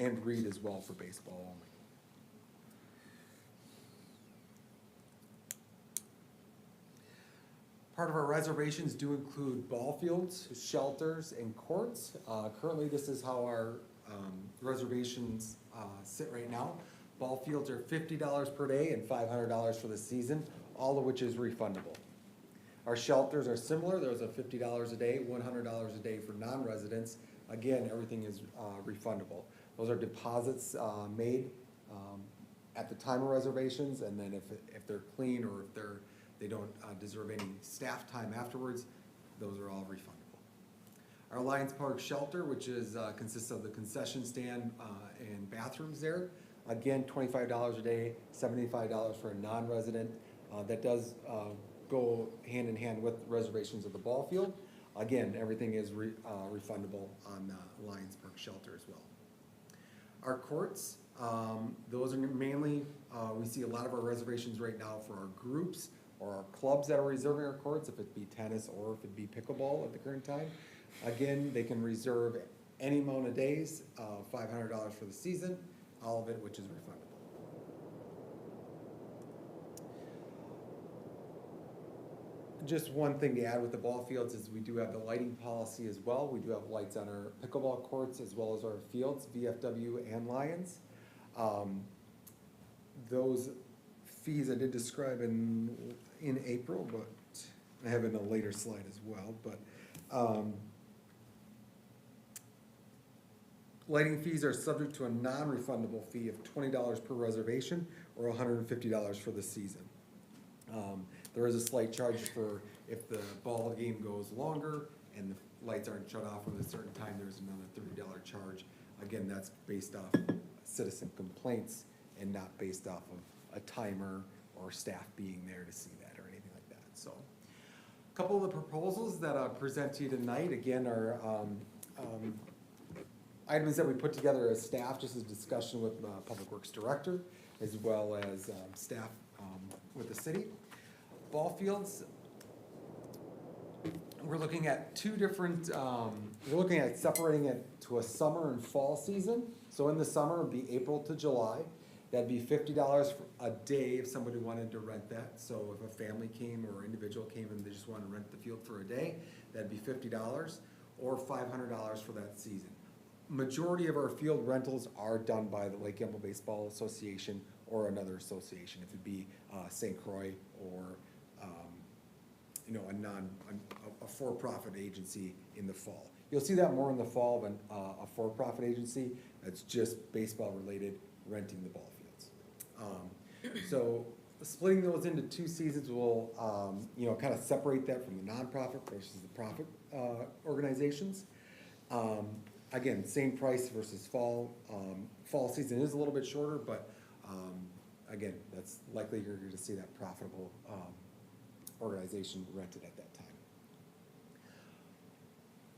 and read as well for baseball only. Part of our reservations do include ball fields, shelters, and courts. Currently, this is how our reservations sit right now. Ball fields are $50 per day and $500 for the season, all of which is refundable. Our shelters are similar. There's a $50 a day, $100 a day for non-residents. Again, everything is refundable. Those are deposits made at the time of reservations, and then if they're clean or if they don't deserve any staff time afterwards, those are all refundable. Our Lions Park shelter, which is consists of the concession stand and bathrooms there, again, $25 a day, $75 for a non-resident. That does go hand in hand with reservations of the ball field. Again, everything is refundable on the Lions Park shelter as well. Our courts, those are mainly, we see a lot of our reservations right now for our groups or our clubs that are reserving our courts, if it be tennis or if it be pickleball at the current time. Again, they can reserve any amount of days, $500 for the season, all of it which is refundable. Just one thing to add with the ball fields is we do have the lighting policy as well. We do have lights on our pickleball courts as well as our fields, VFW and Lions. Those fees I did describe in April, but I have in a later slide as well. But lighting fees are subject to a non-refundable fee of $20 per reservation or $150 for the season. There is a slight charge for if the ball game goes longer and the lights aren't shut off at a certain time, there's another $30 charge. Again, that's based off citizen complaints and not based off of a timer or staff being there to see that or anything like that. So a couple of the proposals that I present to you tonight, again, are items that we put together as staff, just as discussion with the Public Works Director, as well as staff with the city. Ball fields, we're looking at two different, we're looking at separating it to a summer and fall season. So in the summer, it'd be April to July. That'd be $50 a day if somebody wanted to rent that. So if a family came or individual came and they just wanted to rent the field for a day, that'd be $50 or $500 for that season. Majority of our field rentals are done by the Lake Elmo Baseball Association or another association. If it be St. Croix or a for-profit agency in the fall. You'll see that more in the fall than a for-profit agency that's just baseball related, renting the ball fields. So splitting those into two seasons will kind of separate that from the nonprofit versus the profit organizations. Again, same price versus fall. Fall season is a little bit shorter, but again, that's likely you're going to see that profitable organization rented at that time.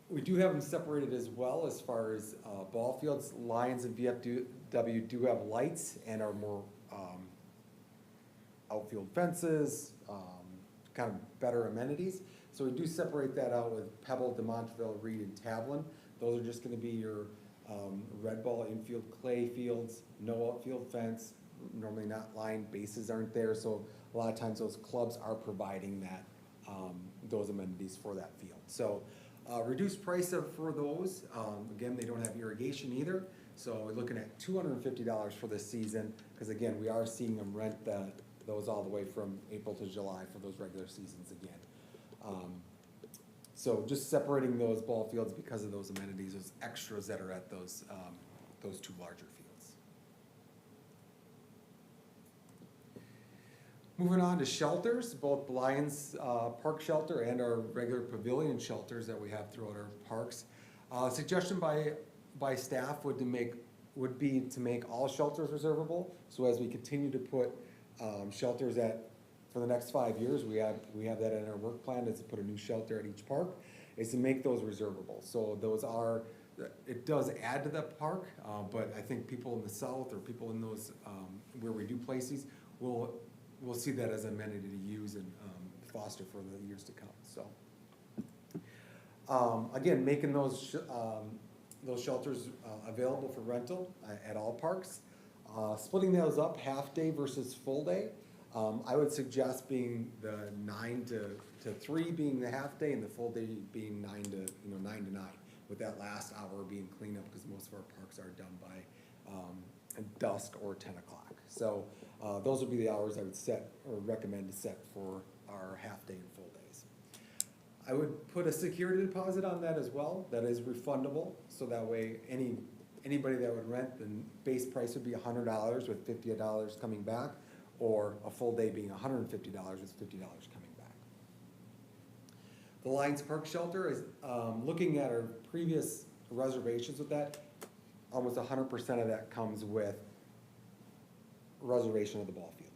We do have them separated as well as far as ball fields. Lions and VFW do have lights and are more outfield fences, kind of better amenities. So we do separate that out with Pebble, DeMontville, Reed, and Tablin. Those are just going to be your red ball infield clay fields, no outfield fence, normally not lined, bases aren't there, so a lot of times those clubs are providing that those amenities for that field. So reduced price for those, again, they don't have irrigation either, so we're looking at $250 for this season, because again, we are seeing them rent those all the way from April to July for those regular seasons again. So just separating those ball fields because of those amenities, those extras that are at those two larger fields. Moving on to shelters, both Lions Park shelter and our regular pavilion shelters that we have throughout our parks. Suggestion by staff would be to make all shelters reservable. So as we continue to put shelters for the next 5 years, we have that in our work plan, is to put a new shelter at each park, is to make those reservable. So it does add to the park, but I think people in the south or people in those where we do places will see that as an amenity to use and foster for the years to come. So again, making those those shelters available for rental at all parks. Splitting those up, half day versus full day, I would suggest being the 9 to 3 being the half day and the full day being 9 to 9 to 9, with that last hour being cleanup because most of our parks are done by dusk or 10 o'clock. So those would be the hours I would set or recommend to set for our half day and full days. I would put a security deposit on that as well. That is refundable, so that way anybody that would rent, the base price would be $100 with $50 coming back, or a full day being $150 with $50 coming back. The Lions Park Shelter is, looking at our previous reservations with that, almost 100% of that comes with reservation of the ball field.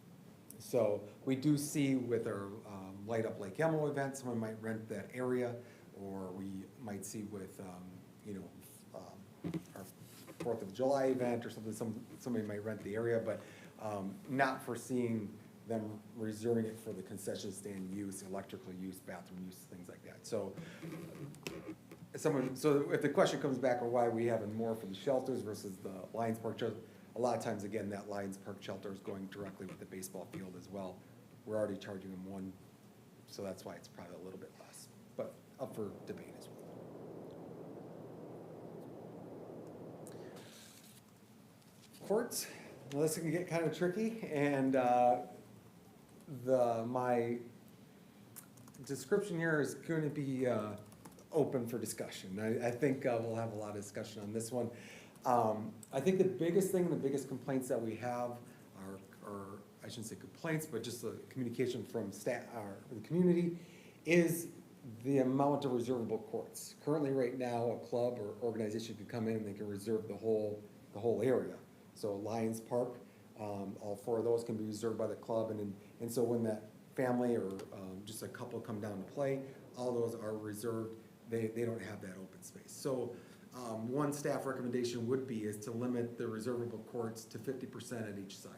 So we do see with our Light Up Lake Elmo event, someone might rent that area, or we might see with our 4th of July event or something, somebody might rent the area, but not foreseeing them reserving it for the concession stand use, electrical use, bathroom use, things like that. So so if the question comes back on why we having more for the shelters versus the Lions Park shelter, a lot of times, again, that Lions Park shelter is going directly with the baseball field as well. We're already charging them one, so that's why it's probably a little bit less, but up for debate as well. Courts, well, this can get kind of tricky, and my description here is going to be open for discussion. I think we'll have a lot of discussion on this one. I think the biggest thing, the biggest complaints that we have are I shouldn't say complaints, but just the communication from staff or the community, is the amount of reservable courts. Currently, right now, a club or organization can come in and they can reserve the whole area. So Lions Park, all 4 of those can be reserved by the club, and so when that family or just a couple come down to play, all those are reserved. They don't have that open space. So one staff recommendation would be is to limit the reservable courts to 50% at each site.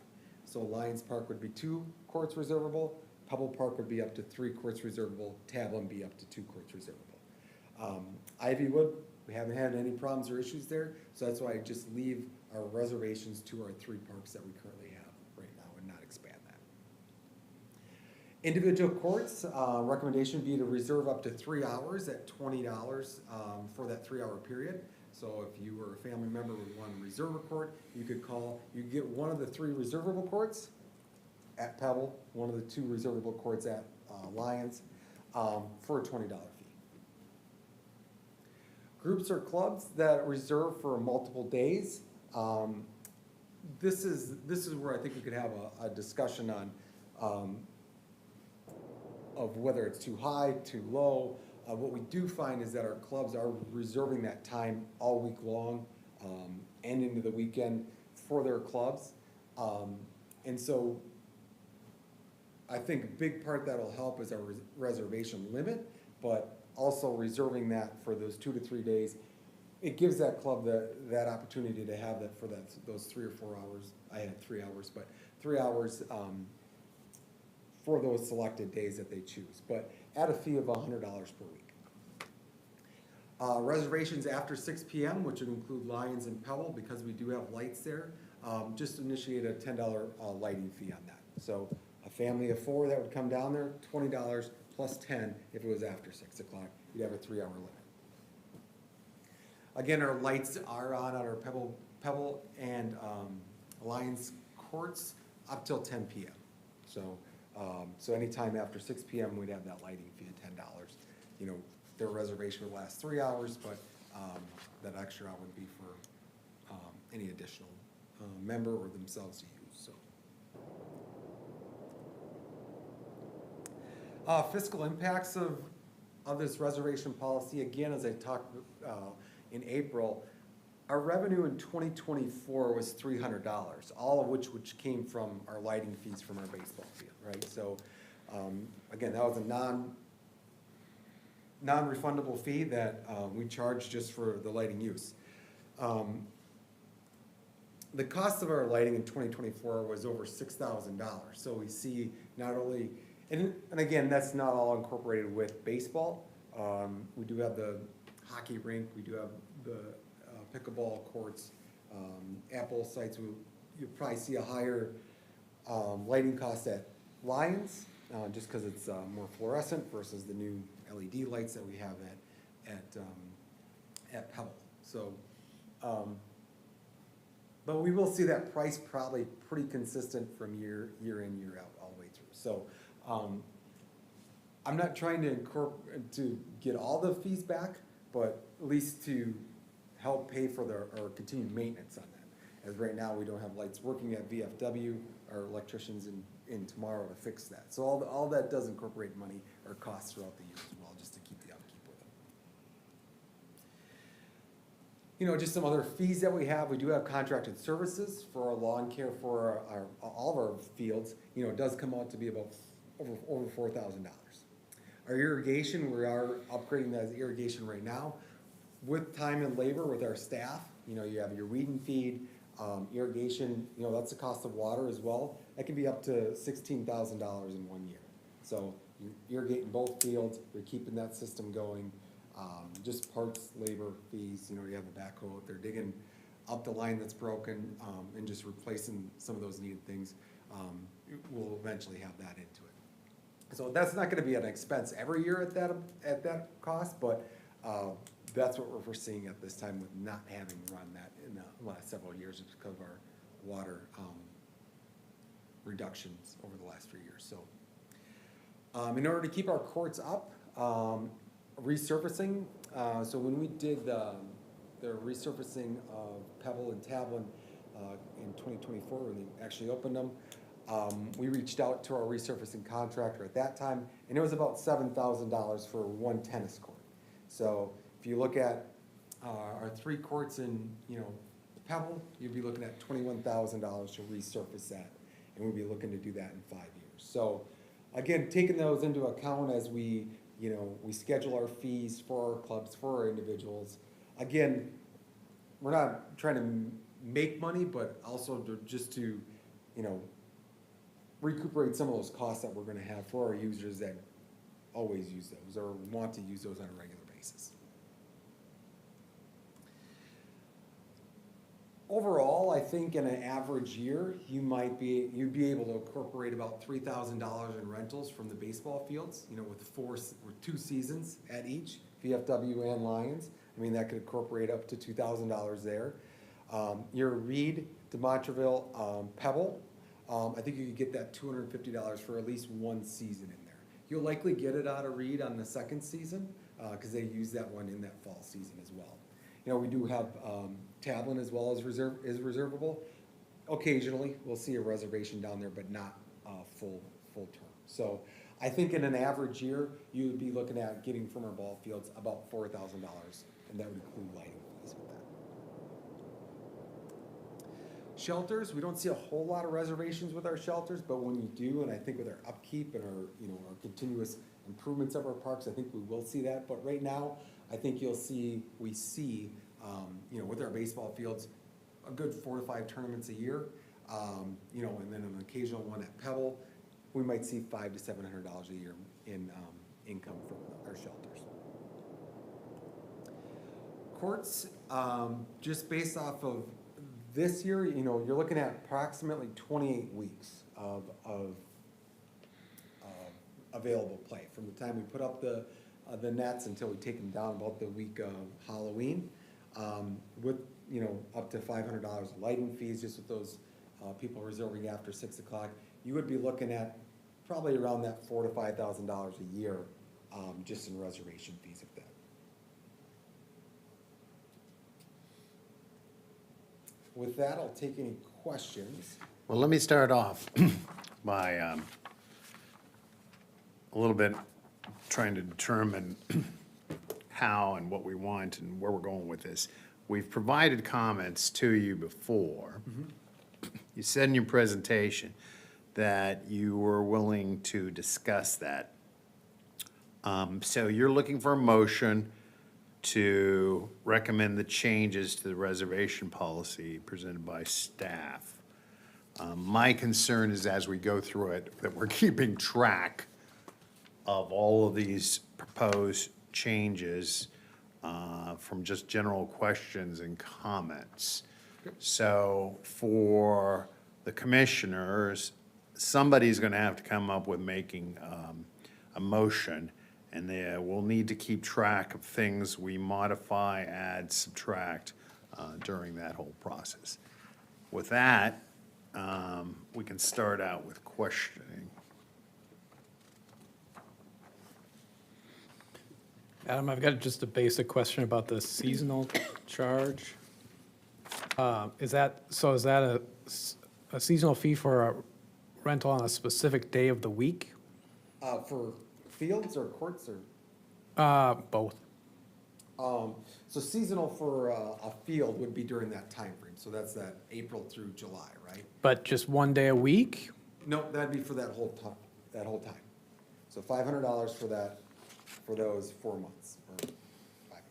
So Lions Park would be 2 courts reservable, Pebble Park would be up to 3 courts reservable, Tablin be up to 2 courts reservable. Ivywood, we haven't had any problems or issues there, so that's why I just leave our reservations to our 3 parks that we currently have right now and not expand that. Individual courts, recommendation would be to reserve up to 3 hours at $20 for that 3-hour period. So if you were a family member with one reserve a court, you could call, you get one of the 3 reservable courts at Pebble, one of the 2 reservable courts at Lions, for a $20 fee. Groups or clubs that reserve for multiple days, this is where I think we could have a discussion on of whether it's too high, too low. What we do find is that our clubs are reserving that time all week long and into the weekend for their clubs. And so I think a big part that'll help is our reservation limit, but also reserving that for those 2 to 3 days. It gives that club that opportunity to have that for those 3 or 4 hours. I had 3 hours, but 3 hours for those selected days that they choose, but at a fee of $100 per week. Reservations after 6 p.m., which would include Lions and Pebble, because we do have lights there, just initiate a $10 lighting fee on that. So a family of 4 that would come down there, $20 plus 10 if it was after 6 o'clock. You'd have a 3-hour limit. Again, our lights are on our Pebble and Lions courts up till 10 p.m. So anytime after 6 p.m. we'd have that lighting fee of $10. You know, their reservation would last 3 hours, but that extra hour would be for any additional member or themselves to use. So fiscal impacts of this reservation policy, again, as I talked in April, our revenue in 2024 was $300, all of which came from our lighting fees from our baseball field, right? So again, that was a non-refundable fee that we charged just for the lighting use. The cost of our lighting in 2024 was over $6,000. So we see not only, and again, that's not all incorporated with baseball. We do have the hockey rink, we do have the pickleball courts. Apple sites, you'll probably see a higher lighting cost at Lions, just because it's more fluorescent versus the new LED lights that we have at Pebble. So, but we will see that price probably pretty consistent from year in, year out, all the way through. So, I'm not trying to get all the fees back, but at least to help pay for our continued maintenance on that. As right now, we don't have lights working at VFW, our electricians in tomorrow to fix that. So all that does incorporate money or costs throughout the year as well, just to keep the upkeep with it. You know, just some other fees that we have. We do have contracted services for our lawn care for all of our fields. You know, it does come out to be about over $4,000. Our irrigation, we are upgrading that irrigation right now. With time and labor with our staff, you know, you have your weed and feed, irrigation, you know, that's the cost of water as well. That can be up to $16,000 in 1 year. So you're irrigating both fields, you're keeping that system going. Just parts, labor, fees, you know, you have a backhoe out there digging up the line that's broken, and just replacing some of those needed things. We'll eventually have that into it. So that's not gonna be an expense every year at that cost, but that's what we're foreseeing at this time with not having run that in the last several years because of our water reductions over the last few years. So in order to keep our courts up, resurfacing, so when we did the resurfacing of Pebble and Tablin in 2024, when they actually opened them, we reached out to our resurfacing contractor at that time, and it was about $7,000 for one tennis court. So if you look at our 3 courts in, you know, Pebble, you'd be looking at $21,000 to resurface that, and we'd be looking to do that in 5 years. So again, taking those into account as we, you know, we schedule our fees for our clubs, for our individuals. Again, we're not trying to make money, but also just to, you know, recuperate some of those costs that we're gonna have for our users that always use those or want to use those on a regular basis. Overall, I think in an average year, you'd be able to incorporate about $3,000 in rentals from the baseball fields, you know, with 2 seasons at each, VFW and Lions. I mean, that could incorporate up to $2,000 there. Your Reed to Montreville, Pebble, I think you could get that $250 for at least 1 season in there. You'll likely get it out of Reed on the 2nd season, because they use that one in that fall season as well. You know, we do have Tablin as well as reservable. Occasionally, we'll see a reservation down there, but not full term. So I think in an average year, you would be looking at getting from our ball fields about $4,000, and that would include lighting fees with that. Shelters, we don't see a whole lot of reservations with our shelters, but when you do, and I think with our upkeep and our, you know, our continuous improvements of our parks, I think we will see that. But right now, I think we see, you know, with our baseball fields, a good 4 to 5 tournaments a year, you know, and then an occasional one at Pebble. We might see $500 to $700 a year in income from our shelters. Courts, just based off of this year, you know, you're looking at approximately 28 weeks of available play from the time we put up the nets until we take them down about the week of Halloween, with, you know, up to $500 lighting fees just with those people reserving after 6 o'clock. You would be looking at probably around that $4,000 to $5,000 a year, just in reservation fees of that. With that, I'll take any questions. Well, let me start off by a little bit trying to determine how and what we want and where we're going with this. We've provided comments to you before. Mm-hmm. You said in your presentation that you were willing to discuss that. So you're looking for a motion to recommend the changes to the reservation policy presented by staff. My concern is as we go through it, that we're keeping track of all of these proposed changes from just general questions and comments. So for the commissioners, somebody's gonna have to come up with making a motion, and we'll need to keep track of things we modify, add, subtract during that whole process. With that, we can start out with questioning. Adam, I've got just a basic question about the seasonal charge. Is that a seasonal fee for a rental on a specific day of the week? For fields or courts or? Both. So seasonal for a field would be during that time frame. So that's that April through July, right? But just one day a week? No, that'd be for that whole time. So $500 for that, for those 4 months or 5 months.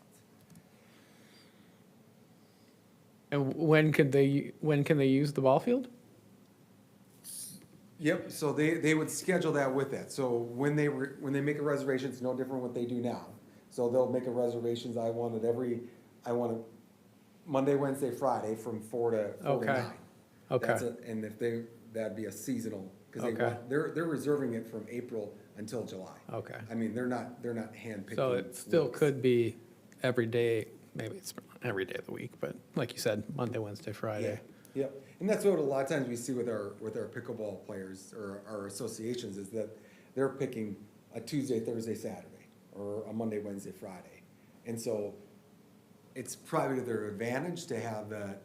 And when can they use the ball field? Yep, so they would schedule that with that. So when they make a reservation, it's no different what they do now. So they'll make a reservations, I want it Monday, Wednesday, Friday from 4 to 9. Okay. And that'd be a seasonal, because Okay. they're reserving it from April until July. Okay. I mean, they're not handpicking. So it still weeks. could be every day, maybe it's not every day of the week, but like you said, Monday, Wednesday, Friday. Yeah, yep. And that's what a lot of times we see with our pickleball players or our associations is that they're picking a Tuesday, Thursday, Saturday, or a Monday, Wednesday, Friday. And so it's probably to their advantage to have that,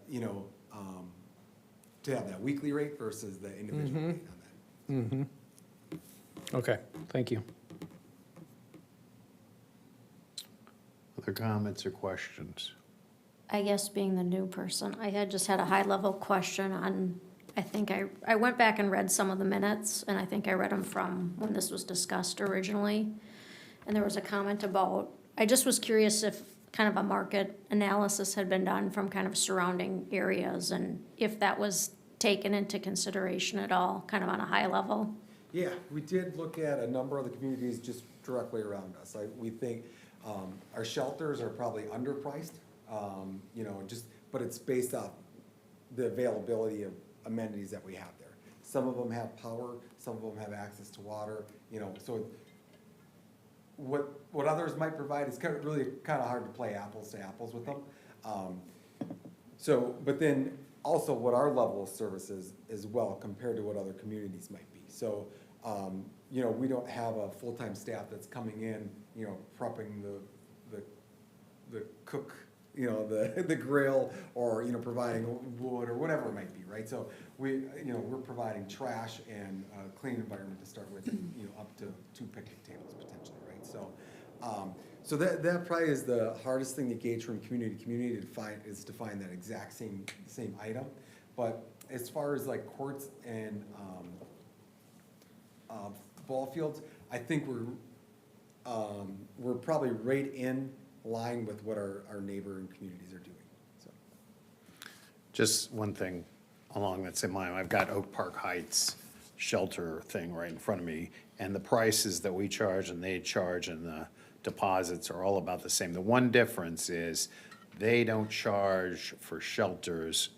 to have that weekly rate versus the individual rate on that. Mm-hmm. Okay, thank you. Other comments or questions? I guess being the new person, I had just had a high-level question on, I think I went back and read some of the minutes, and I think I read them from when this was discussed originally. And there was a comment about, I just was curious if kind of a market analysis had been done from kind of surrounding areas, and if that was taken into consideration at all, kind of on a high level. Yeah, we did look at a number of the communities just directly around us. We think our shelters are probably underpriced, but it's based off the availability of amenities that we have there. Some of them have power, some of them have access to water, so what others might provide is really kind of hard to play apples to apples with them. But then also what our level of service is as well compared to what other communities might be. So, we don't have a full-time staff that's coming in, prepping the cook, the grill, or, providing wood or whatever it might be, right? So we're providing trash and a clean environment to start with, and, up to 2 picnic tables potentially, right? So that probably is the hardest thing to gauge from community to community to find that exact same item. But as far as like courts and ball fields, I think we're probably right in line with what our neighboring communities are doing, so. Just one thing along that same line, I've got Oak Park Heights shelter thing right in front of me, and the prices that we charge and they charge and the deposits are all about the same. The one difference is they don't charge for shelters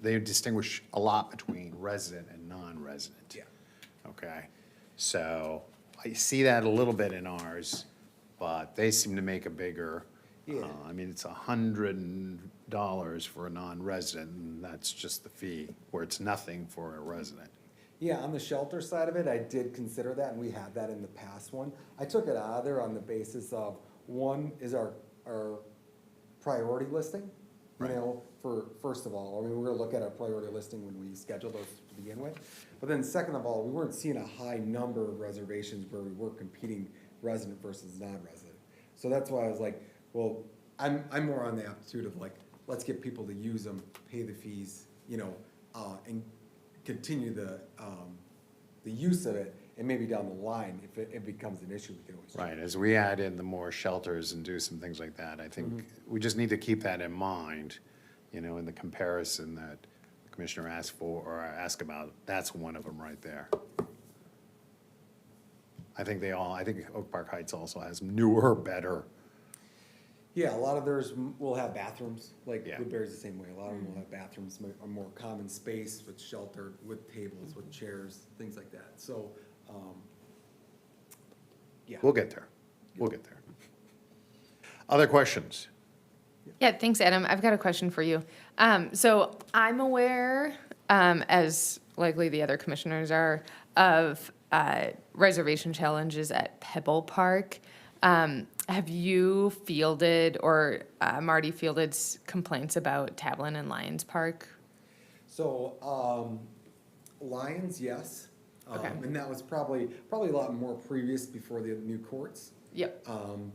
they distinguish a lot between resident and non-resident. Yeah. Okay, so I see that a little bit in ours, but they seem to make a bigger, Yeah. it's $100 for a non-resident, and that's just the fee, where it's nothing for a resident. Yeah, on the shelter side of it, I did consider that, and we had that in the past one. I took it out of there on the basis of, one is our priority listing, Right. first of all, we're gonna look at our priority listing when we schedule those to begin with. But then second of all, we weren't seeing a high number of reservations where we were competing resident versus non-resident. So that's why I was like, well, I'm more on the aptitude of like, let's get people to use them, pay the fees, and continue the use of it, and maybe down the line, if it becomes an issue, we can always. Right, as we add in the more shelters and do some things like that, I think we just need to keep that in mind, in the comparison that the commissioner asked for, or asked about, that's one of them right there. I think Oak Park Heights also has newer, better Yeah, a lot of theirs will have bathrooms, like Yeah. Woodbury's the same way. A lot of them will have bathrooms, a more common space with shelter, with tables, with chairs, things like that. So, yeah. We'll get there. We'll get there. Other questions? Yeah, thanks, Adam. I've got a question for you. So I'm aware, as likely the other commissioners are, of reservation challenges at Pebble Park. Have you fielded or Marty fielded complaints about Tablin and Lions Park? So, Lions, yes. Okay. And that was probably a lot more previous before the new courts. Yep.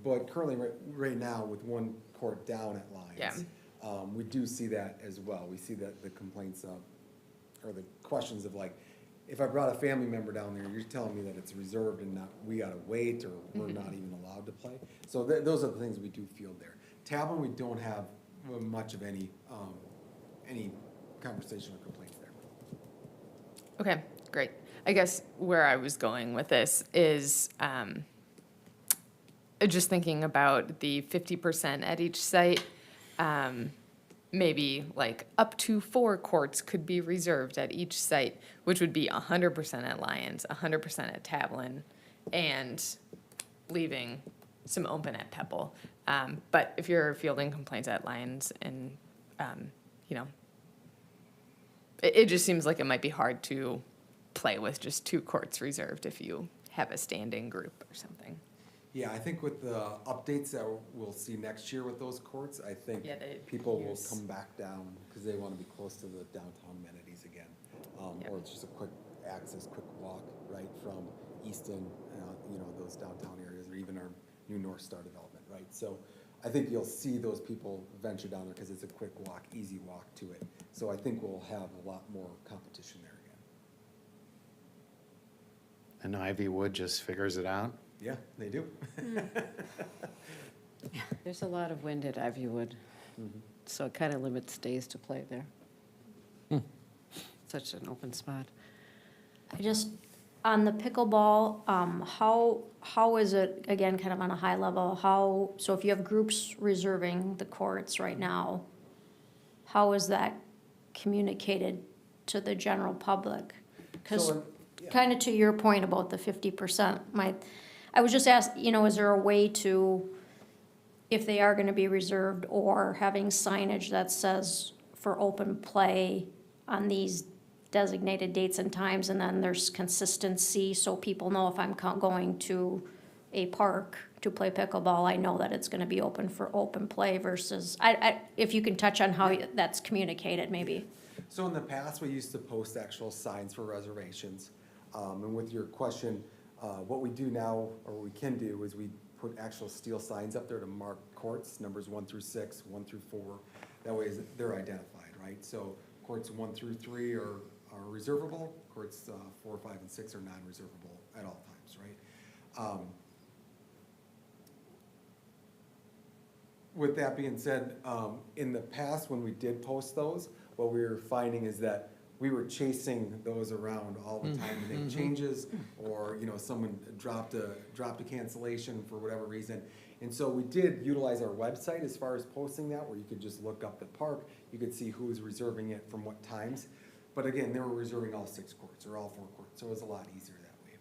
But currently, right now, with one court down at Lions, we do see that as well. We see that the complaints of, or the questions of like, if I brought a family member down there, you're telling me that it's reserved and not, we gotta wait, or we're not even allowed to play. So those are the things we do field there. Tablin, we don't have much of any conversation or complaints there. Okay, great. I guess where I was going with this is just thinking about the 50% at each site. Maybe like up to 4 courts could be reserved at each site, which would be 100% at Lions, 100% at Tablin, and leaving some open at Pebble. But if you're fielding complaints at Lions and, you know, it just seems like it might be hard to play with just 2 courts reserved if you have a standing group or something. Yeah, I think with the updates that we'll see next year with those courts, I think Yeah, people will use- come back down because they want to be close to the downtown amenities again. Yeah. Or it's just a quick access, quick walk, right, from Easton, you know, those downtown areas, or even our new North Star development, right? So I think you'll see those people venture down there because it's a quick walk, easy walk to it. So I think we'll have a lot more competition there again. And Ivywood just figures it out? Yeah, they do. There's a lot of wind at Ivywood, so it kind of limits days to play there. Such an open spot. I just, on the pickleball, how is it, again, kind of on a high level, so if you have groups reserving the courts right now, how is that communicated to the general public? Because So, yeah. kind of to your point about the 50%, I was just asked, you know, is there a way to, if they are gonna be reserved, or having signage that says for open play on these designated dates and times, and then there's consistency, so people know if I'm going to a park to play pickleball, I know that it's gonna be open for open play versus, if you can touch on how that's communicated, maybe. So in the past, we used to post actual signs for reservations. And with your question, what we do now, or what we can do, is we put actual steel signs up there to mark courts, numbers 1 through 6, 1 through 4. That way they're identified, right? So courts 1 through 3 are reservable, courts 4, 5, and 6 are non-reservable at all times, right? With that being said, in the past, when we did post those, what we were finding is that we were chasing those around all the time to make changes, or, you know, someone dropped a cancellation for whatever reason. And so we did utilize our website as far as posting that, where you could just look up the park, you could see who's reserving it from what times. But again, they were reserving all 6 courts, or all 4 courts, so it was a lot easier that way.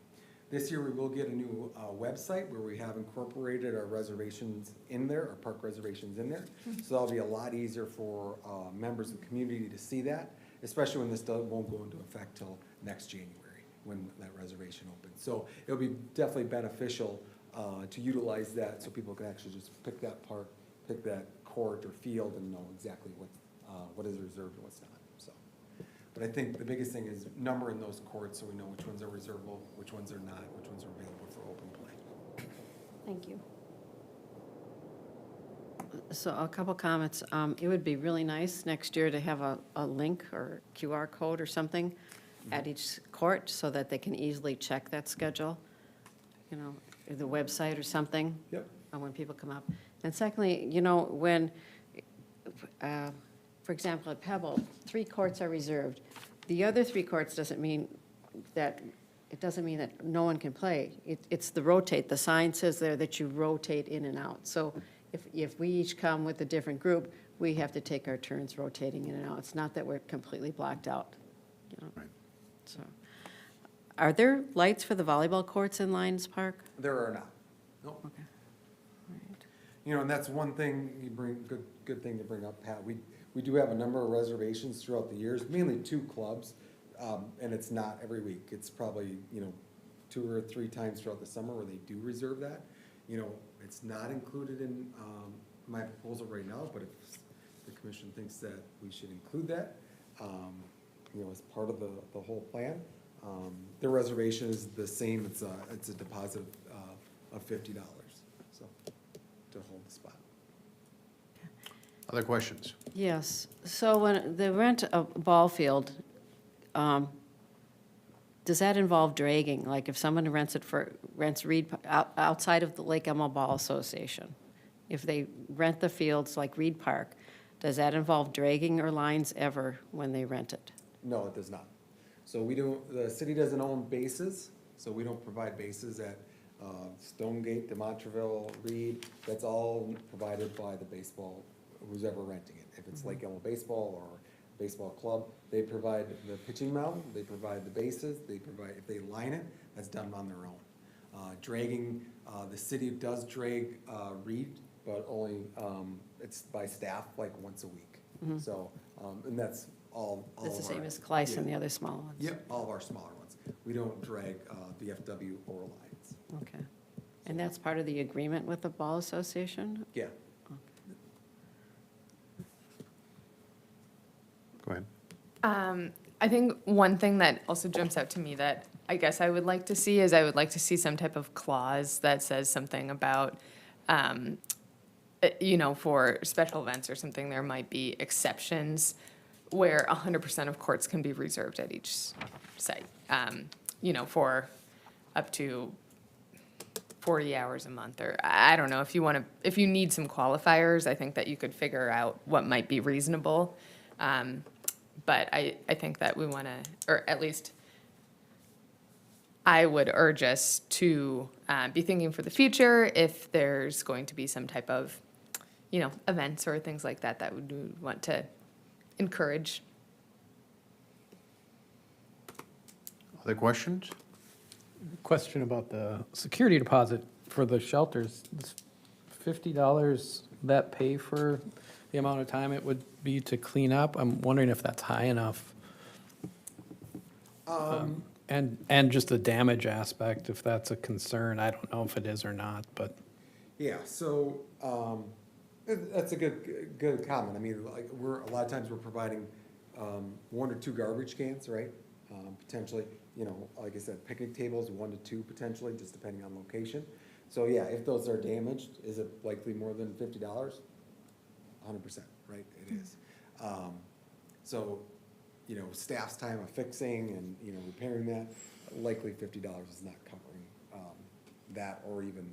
This year, we will get a new website where we have incorporated our reservations in there, our park reservations in there. So that'll be a lot easier for members of the community to see that, especially when this won't go into effect till next January, when that reservation opens. So it'll be definitely beneficial to utilize that, so people can actually just pick that park, pick that court or field, and know exactly what is reserved and what's not, so. But I think the biggest thing is numbering those courts, so we know which ones are reservable, which ones are not, which ones are available for open play. Thank you. So a couple comments. It would be really nice next year to have a link or QR code or something at each court so that they can easily check that schedule, you know, the website or something. Yep. When people come up. And secondly, you know, when, for example, at Pebble, 3 courts are reserved. The other 3 courts doesn't mean that, it doesn't mean that no one can play. It's the rotate. The sign says there that you rotate in and out. So If we each come with a different group, we have to take our turns rotating in and out. It's not that we're completely blocked out, you know? Right. So, are there lights for the volleyball courts in Lions Park? There are not. Nope. Okay. All right. You know, and that's one thing you bring, good thing to bring up, Pat. We do have a number of reservations throughout the years, mainly 2 clubs, and it's not every week. It's probably, 2 or 3 times throughout the summer where they do reserve that. You know, it's not included in, my proposal right now, but if the commission thinks that we should include that, as part of the whole plan, the reservation is the same. It's a deposit of $50, so, to hold the spot. Other questions? Yes, so when they rent a ball field, does that involve dragging? Like if someone rents Reed, outside of the Lake Elmo Ball Association, if they rent the fields like Reed Park, does that involve dragging or lines ever when they rent it? No, it does not. So the city doesn't own bases, so we don't provide bases at Stonegate, DeMontreville, Reed. That's all provided by the baseball, who's ever renting it. If it's Lake Elmo Baseball or Baseball Club, they provide the pitching mound, they provide the bases, if they line it, that's done on their own. Dragging, the city does drag Reed, but only, it's by staff like once a week. So, and that's all It's the of same our- as Cleiss and yeah. the other small ones? Yep, all of our smaller ones. We don't drag VFW or Lions. Okay. And that's part of the agreement with the Ball Association? Yeah. Go ahead. I think one thing that also jumps out to me that I guess I would like to see is I would like to see some type of clause that says something about, for special events or something, there might be exceptions where 100% of courts can be reserved at each site, for up to 40 hours a month, or I don't know, if you need some qualifiers, I think that you could figure out what might be reasonable. But I think that we want to, or at least I would urge us to be thinking for the future if there's going to be some type of, events or things like that that we would want to encourage. Other questions? Question about the security deposit for the shelters. Does $50 that pay for the amount of time it would be to clean up? I'm wondering if that's high enough. And just the damage aspect, if that's a concern. I don't know if it is or not, but Yeah, so, that's a good comment. I mean, like, a lot of times we're providing, 1 or 2 garbage cans, right? Potentially, like I said, picnic tables, 1 to 2 potentially, just depending on location. So, yeah, if those are damaged, is it likely more than $50? 100%, right? It is. So, staff's time of fixing and, repairing that, likely $50 is not covering, that, or even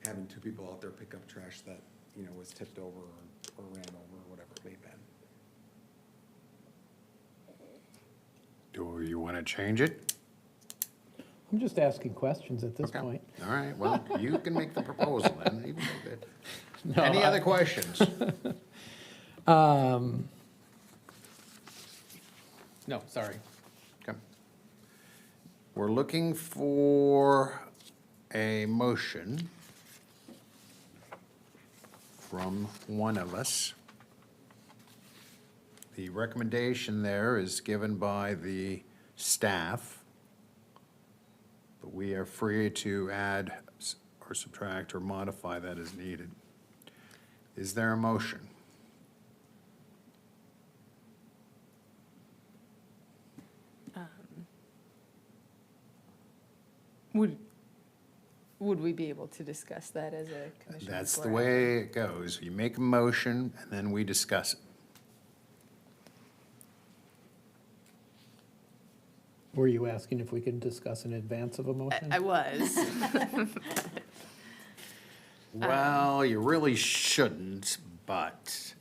having 2 people out there pick up trash that, was tipped over or ran over, or whatever it may have been. Do you want to change it? I'm just asking questions at this Okay. point. All right, well, you can make the proposal then. You can do that. No, Any other questions? No, sorry. Okay. We're looking for a motion from one of us. The recommendation there is given by the staff, but we are free to add or subtract or modify that as needed. Is there a motion? Would we be able to discuss that as a commission? That's the before? way it goes. You make a motion, and then we discuss it. Were you asking if we could discuss in advance of a motion? I was. Well, you really shouldn't, but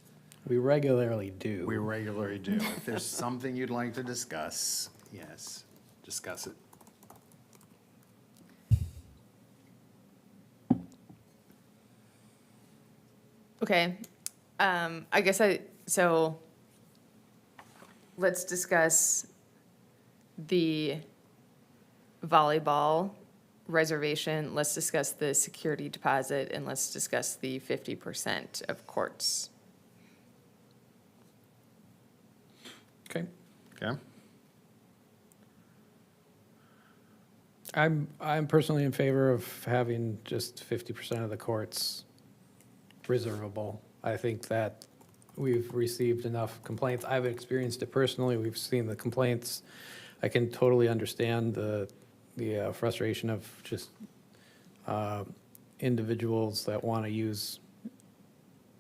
We regularly do. we regularly do. If there's something you'd like to discuss, yes, discuss it. Okay, I guess so let's discuss the volleyball reservation, let's discuss the security deposit, and let's discuss the 50% of courts. Okay. Okay? I'm personally in favor of having just 50% of the courts reservable. I think that we've received enough complaints. I've experienced it personally. We've seen the complaints. I can totally understand the frustration of just individuals that want to use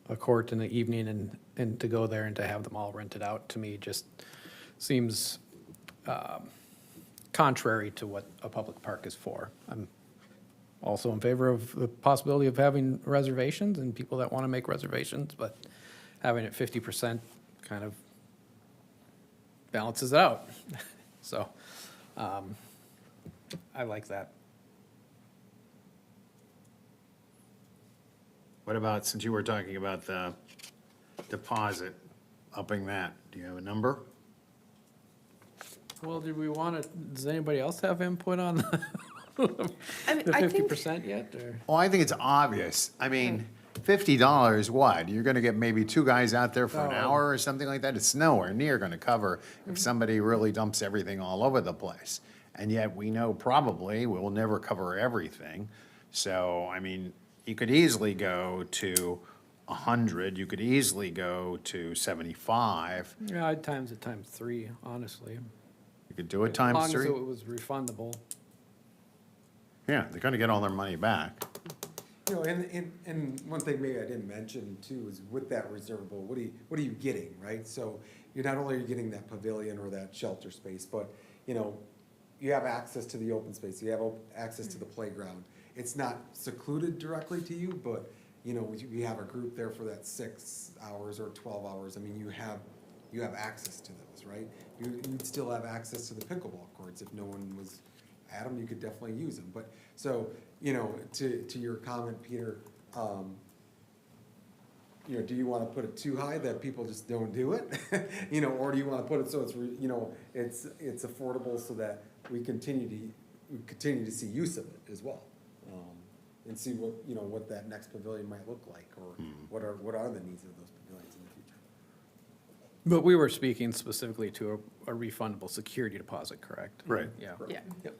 a court in the evening and to go there and to have them all rented out, to me, just seems contrary to what a public park is for. I'm also in favor of the possibility of having reservations and people that want to make reservations, but having it 50% kind of balances it out. So, I like that. What about, since you were talking about the deposit, upping that, do you have a number? Well, do we want to, does anybody else have input on I mean, the I think 50% yet, or? Well, I think it's obvious. I mean, $50, what? You're gonna get maybe two guys out there for an Oh. hour or something like that? It's nowhere near gonna cover if somebody really dumps everything all over the place. And yet, we know probably we'll never cover everything. So, I mean, you could easily go to 100, you could easily go to 75. Yeah, I'd times it times 3, honestly. You could do it As times long as 3. it was refundable. Yeah, they're gonna get all their money back. You know, and one thing maybe I didn't mention too is with that reservable, what are you getting, right? So you're not only getting that pavilion or that shelter space, but, you know, you have access to the open space, you have access to the playground. It's not secluded directly to you, but, you know, we have a group there for that 6 hours or 12 hours. I mean, you have access to those, right? You'd still have access to the pickleball courts if no one was at them, you could definitely use them. But, so, you know, to your comment, Peter, you know, do you wanna put it too high that people just don't do it? You know, or do you wanna put it so it's, you know, it's affordable so that we continue to see use of it as well? And see what, you know, what that next pavilion might look like, or what are the needs of those pavilions in the future? But we were speaking specifically to a refundable security deposit, correct? Right. Yeah. Yeah. Yep.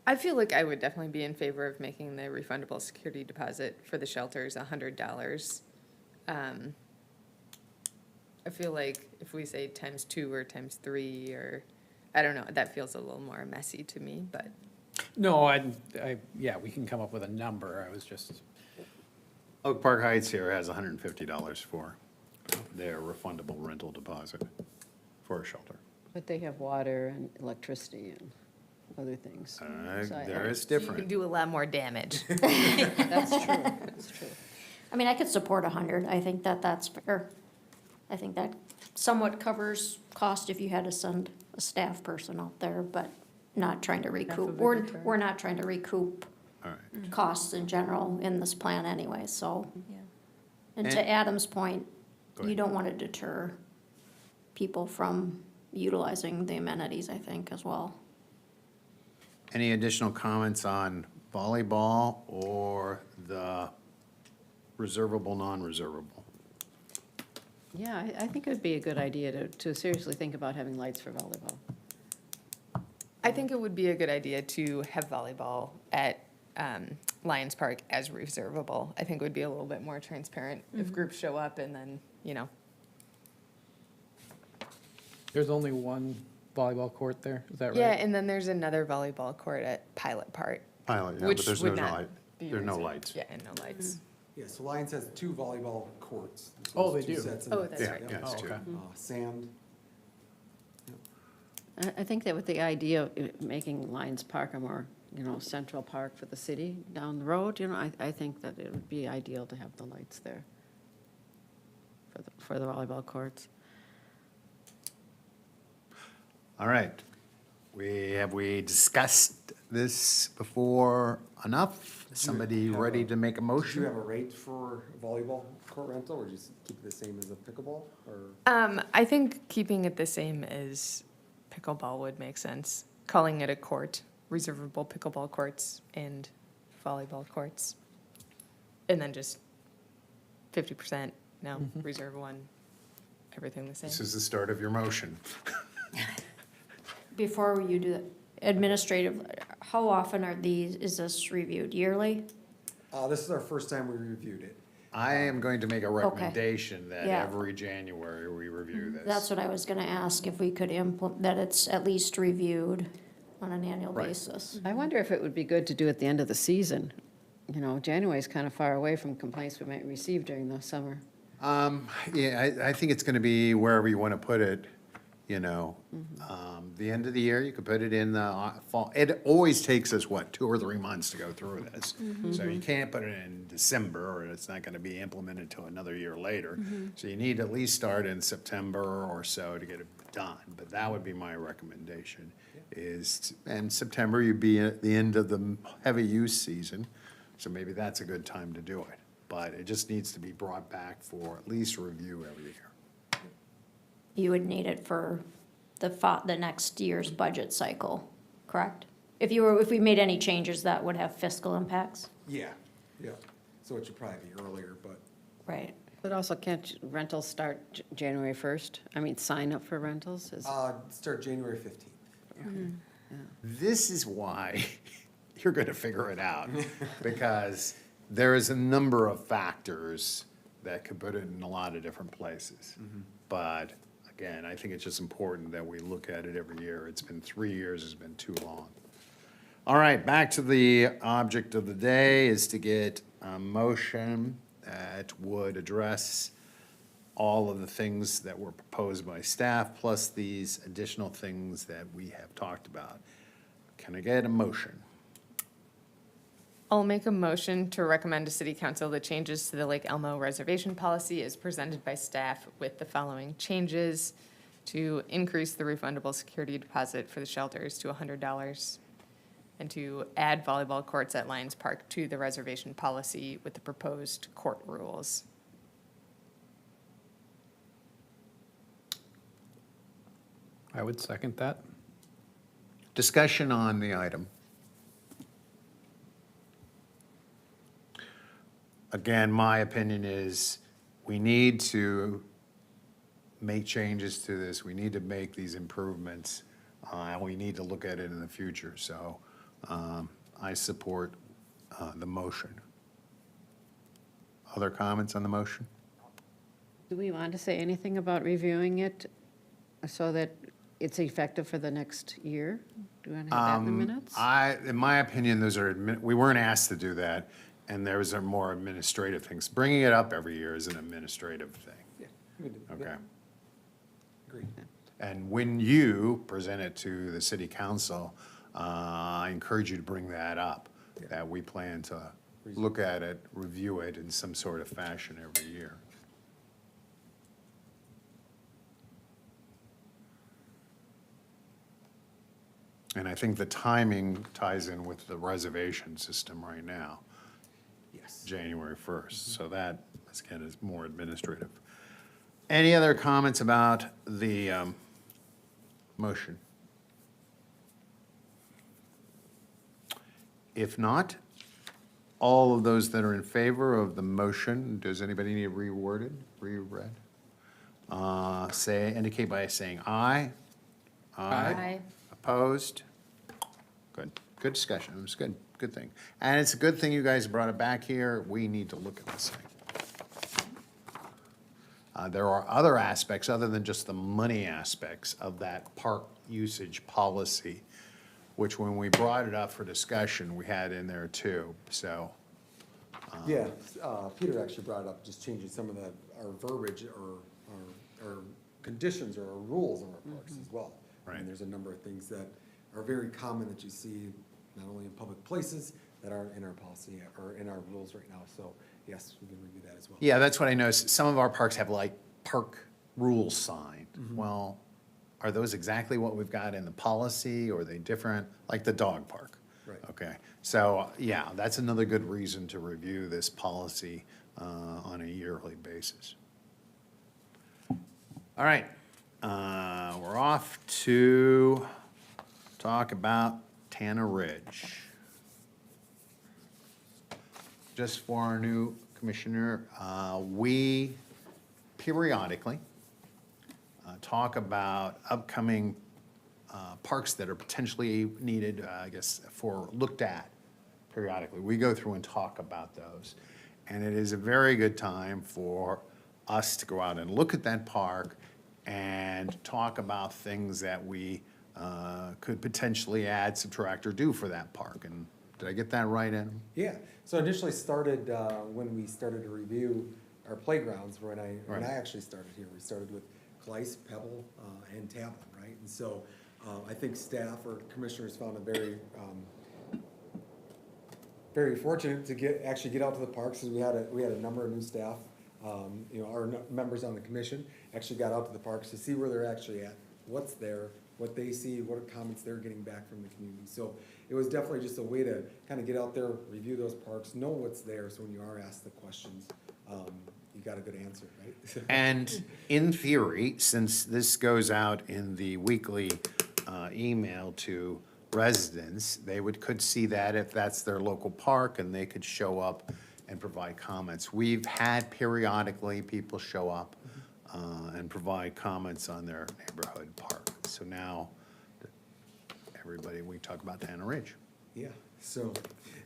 I feel like I would definitely be in favor of making the refundable security deposit for the shelters $100. I feel like if we say times 2 or times 3, or, I don't know, that feels a little more messy to me, but. No, yeah, we can come up with a number. I was just, Oak Park Heights here has $150 for their refundable rental deposit for a shelter. But they have water and electricity and other things. So I- There is You can different. do a lot more damage. That's true, that's true. I mean, I could support 100. I think that's fair. I think that somewhat covers cost if you had to send a staff person out there, but not trying to recoup. of a We're, return. we're not trying to recoup All right. costs in general in this plan anyway, so. Yeah. And to And- Adam's point, Go you ahead. don't want to deter people from utilizing the amenities, I think, as well. Any additional comments on volleyball or the reservable, non-reservable? Yeah, I think it would be a good idea to seriously think about having lights for volleyball. I think it would be a good idea to have volleyball at Lions Park as reservable. I think it would be a little bit more transparent if groups show up and then, you know. there's only one volleyball court there, is that right? Yeah, and then there's another volleyball court at Pilot Park. Pilot, yeah, Which but there's would no not light. be There's no reserved. lights. Yeah, and no lights. Yeah, so Lions has 2 volleyball courts. So Oh, there's they 2 do? sets in Oh, there. that's Yeah, right. yeah, it's Oh, two. okay. Sand. I think that with the idea of making Lions Park a more, central park for the city down the road, I think that it would be ideal to have the lights there for the volleyball courts. All right. Have we discussed this before enough? Somebody have ready a- to make a Did you motion? have a rate for volleyball court rental, or just keep it the same as a pickleball, or? I think keeping it the same as pickleball would make sense. Calling it a court, reservable pickleball courts and volleyball courts. And then just 50%, no, reserve one, everything the same. This is the start of your motion. Before you do that, administrative, how often are these, is this reviewed yearly? This is our first time we reviewed it. I am going to make a recommendation that Yeah. every January we review this. That's what I was gonna ask, if we could that it's at least reviewed on an annual Right. basis. I wonder if it would be good to do at the end of the season. You know, January's kind of far away from complaints we might receive during the summer. Yeah, I think it's gonna be wherever you wanna put it, you know. The end of the year, you could put it in the fall. It always takes us, what, 2 or 3 months to go through this? So you can't put it in December, or it's not gonna be implemented till another year later. So you need to at least start in September or so to get it done. But that would be my recommendation, and September, you'd be at the end of the heavy use season, so maybe that's a good time to do it. But it just needs to be brought back for at least review every year. You would need it for the next year's budget cycle, correct? If we made any changes that would have fiscal impacts? Yeah, yeah, so it should probably be earlier, but Right. But also, can't rentals start January 1st? I mean, sign up for rentals is, start January 15th. This is why you're gonna figure it out, because there is a number of factors that could put it in a lot of different places. But again, I think it's just important that we look at it every year. It's been 3 years, it's been too long. All right, back to the object of the day is to get a motion that would address all of the things that were proposed by staff, plus these additional things that we have talked about. Can I get a motion? I'll make a motion to recommend to City Council the changes to the Lake Elmo reservation policy as presented by staff with the following changes: to increase the refundable security deposit for the shelters to $100, and to add volleyball courts at Lions Park to the reservation policy with the proposed court rules. I would second that. Discussion on the item. Again, my opinion is we need to make changes to this. We need to make these improvements. And we need to look at it in the future. So I support the motion. Other comments on the motion? do we want to say anything about reviewing it so that it's effective for the next year? Do we want to have that in the minutes? In my opinion, those are, we weren't asked to do that, and those are more administrative things. Bringing it up every year is an administrative thing, Yeah, we can do- okay? yeah, agreed. And when you present it to the city council, I encourage you to bring that up, Yeah. that we plan to look at it, review it in some sort of fashion every year. And I think the timing ties in with the reservation system right now, Yes. January 1st. So that, again, is more administrative. Any other comments about the motion? If not, all of those that are in favor of the motion, does anybody need it reworded, reread? Indicate by saying aye. Aye. Opposed? Good, good discussion, it was good, good thing. And it's a good thing you guys brought it back here, we need to look at this thing. There are other aspects, other than just the money aspects of that park usage policy, which when we brought it up for discussion, we had in there too, so. Yeah, Peter actually brought up just changing some of our verbiage or conditions or our rules in our parks as well. Right. And there's a number of things that are very common that you see not only in public places that aren't in our policy or in our rules right now. So yes, we can review that as well. Yeah, that's what I noticed, some of our parks have like park rules signed. Well, are those exactly what we've got in the policy, or are they different? Like the dog park. Right. Okay, so, yeah, that's another good reason to review this policy on a yearly basis. All right, we're off to talk about Tana Ridge. Just for our new commissioner, we periodically talk about upcoming parks that are potentially needed, I guess, for looked at periodically. We go through and talk about those. And it is a very good time for us to go out and look at that park and talk about things that we could potentially add, subtract, or do for that park. And did I get that right, Adam? Yeah, so initially started, when we started to review our playgrounds, when I Right. actually started here, we started with Gleis, Pebble, and Tablin, right? And so, I think staff or commissioners found it very fortunate to actually get out to the parks, because we had a number of new staff. Our members on the commission actually got out to the parks to see where they're actually at, what's there, what they see, what comments they're getting back from the community. So it was definitely just a way to kind of get out there, review those parks, know what's there, so when you are asked the questions, you got a good answer, right? And in theory, since this goes out in the weekly email to residents, they could see that if that's their local park, and they could show up and provide comments. We've had periodically people show up and provide comments on their neighborhood park. So now, everybody, we talk about Tana Ridge. Yeah, so,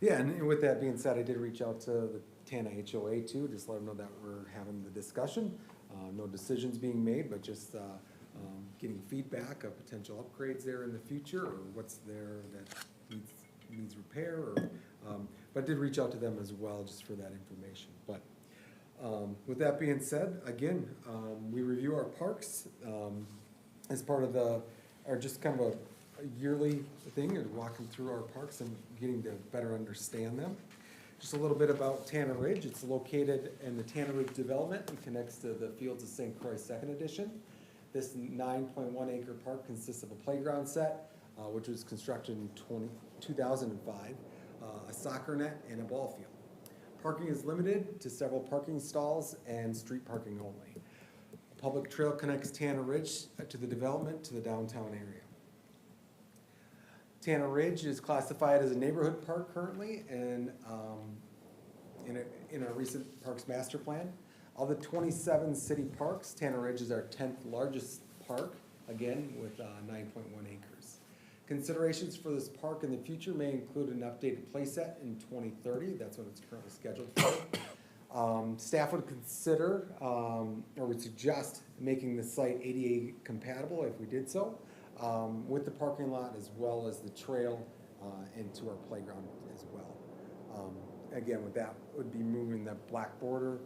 yeah, and with that being said, I did reach out to the Tana HOA too, just let them know that we're having the discussion. No decisions being made, but just getting feedback of potential upgrades there in the future, or what's there that needs repair, or, but did reach out to them as well, just for that information. But with that being said, again, we review our parks as part of or just kind of a yearly thing, or walking through our parks and getting to better understand them. Just a little bit about Tana Ridge. It's located in the Tana Ridge development and connects to the Fields of St. Croix Second Edition. This 9.1 acre park consists of a playground set, which was constructed in 2005, a soccer net, and a ball field. Parking is limited to several parking stalls and street parking only. A public trail connects Tana Ridge to the development to the downtown area. Tana Ridge is classified as a neighborhood park currently, and in our recent Parks Master Plan. Of the 27 city parks, Tana Ridge is our 10th largest park, again with 9.1 acres. Considerations for this park in the future may include an updated playset in 2030. That's what it's currently scheduled for. Staff would consider, or would suggest, making the site ADA compatible if we did so, with the parking lot as well as the trail into our playground as well. Again, with that, would be moving the black border,